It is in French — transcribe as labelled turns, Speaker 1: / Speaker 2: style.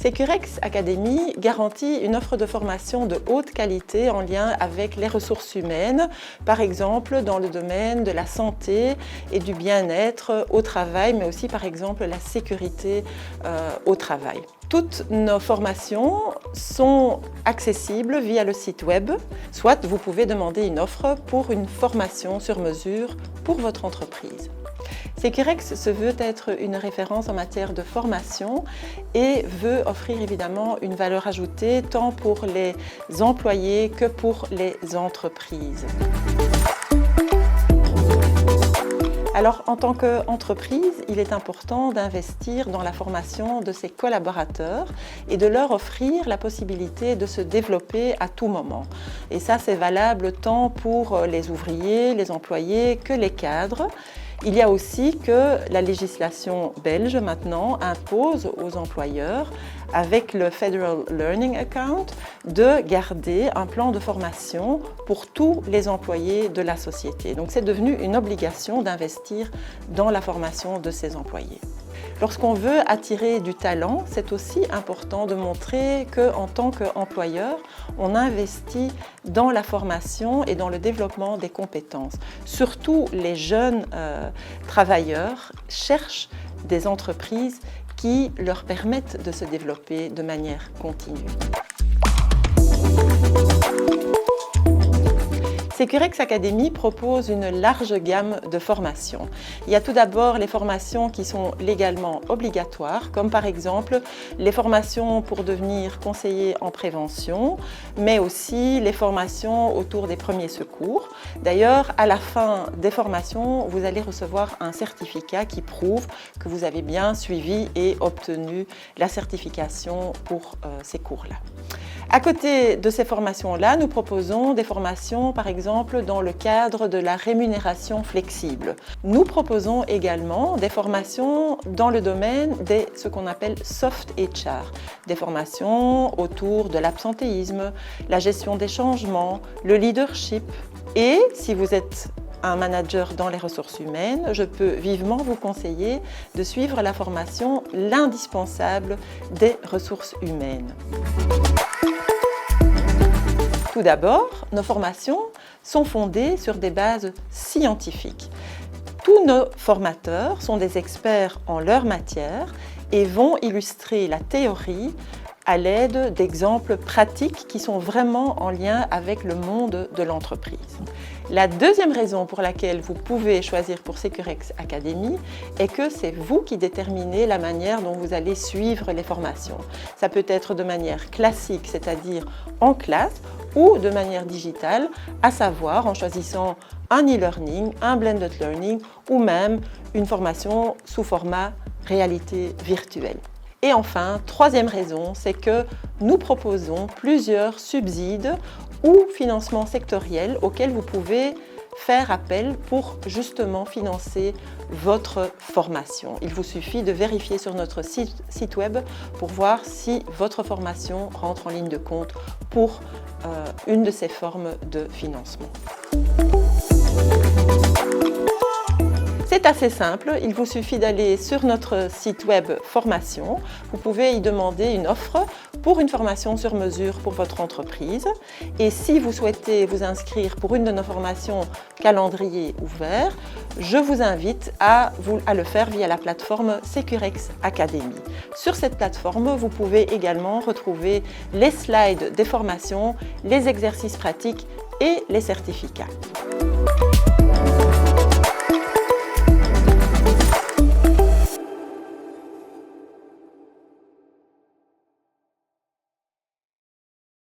Speaker 1: Securex Academy garantit une offre de formation de haute qualité en lien avec les ressources humaines, par exemple dans le domaine de la santé et du bien-être au travail, mais aussi par exemple la sécurité au travail. Toutes nos formations sont accessibles via le site web, soit vous pouvez demander une offre pour une formation sur mesure pour votre entreprise. Securex se veut être une référence en matière de formation et veut offrir évidemment une valeur ajoutée tant pour les employés que pour les entreprises. Alors, en tant qu'entreprise, il est important d'investir dans la formation de ses collaborateurs et de leur offrir la possibilité de se développer à tout moment. Et ça, c'est valable tant pour les ouvriers, les employés que les cadres. Il y a aussi que la législation belge maintenant impose aux employeurs, avec le Federal Learning Account, de garder un plan de formation pour tous les employés de la société. Donc c'est devenu une obligation d'investir dans la formation de ces employés. Lorsqu'on veut attirer du talent, c'est aussi important de montrer qu'en tant qu'employeur, on investit dans la formation et dans le développement des compétences. Surtout les jeunes travailleurs cherchent des entreprises qui leur permettent de se développer de manière continue. Securex Academy propose une large gamme de formations. Il y a tout d'abord les formations qui sont légalement obligatoires, comme par exemple les formations pour devenir conseiller en prévention, mais aussi les formations autour des premiers secours. D'ailleurs, à la fin des formations, vous allez recevoir un certificat qui prouve que vous avez bien suivi et obtenu la certification pour ces cours-là. À côté de ces formations-là, nous proposons des formations, par exemple, dans le cadre de la rémunération flexible. Nous proposons également des formations dans le domaine de ce qu'on appelle soft HR, des formations autour de l'absentéisme, la gestion des changements, le leadership. Et si vous êtes un manager dans les ressources humaines, je peux vivement vous conseiller de suivre la formation L'indispensable des ressources humaines. Tout d'abord, nos formations sont fondées sur des bases scientifiques. Tous nos formateurs sont des experts en leur matière et vont illustrer la théorie à l'aide d'exemples pratiques qui sont vraiment en lien avec le monde de l'entreprise. La deuxième raison pour laquelle vous pouvez choisir pour Securex Academy est que c'est vous qui déterminez la manière dont vous allez suivre les formations. Ça peut être de manière classique, c'est-à-dire en classe, ou de manière digitale, à savoir en choisissant un e-learning, un blended learning ou même une formation sous format réalité virtuelle. Et enfin, troisième raison, c'est que nous proposons plusieurs subsides ou financements sectoriels auxquels vous pouvez faire appel pour justement financer votre formation. Il vous suffit de vérifier sur notre site web pour voir si votre formation rentre en ligne de compte pour une de ces formes de financement. C'est assez simple, il vous suffit d'aller sur notre site web formation. Vous pouvez y demander une offre pour une formation sur mesure pour votre entreprise. Et si vous souhaitez vous inscrire pour une de nos formations calendrier ouvert, je vous invite à le faire via la plateforme Securex Academy. Sur cette plateforme, vous pouvez également retrouver les slides des formations, les exercices pratiques et les certificats.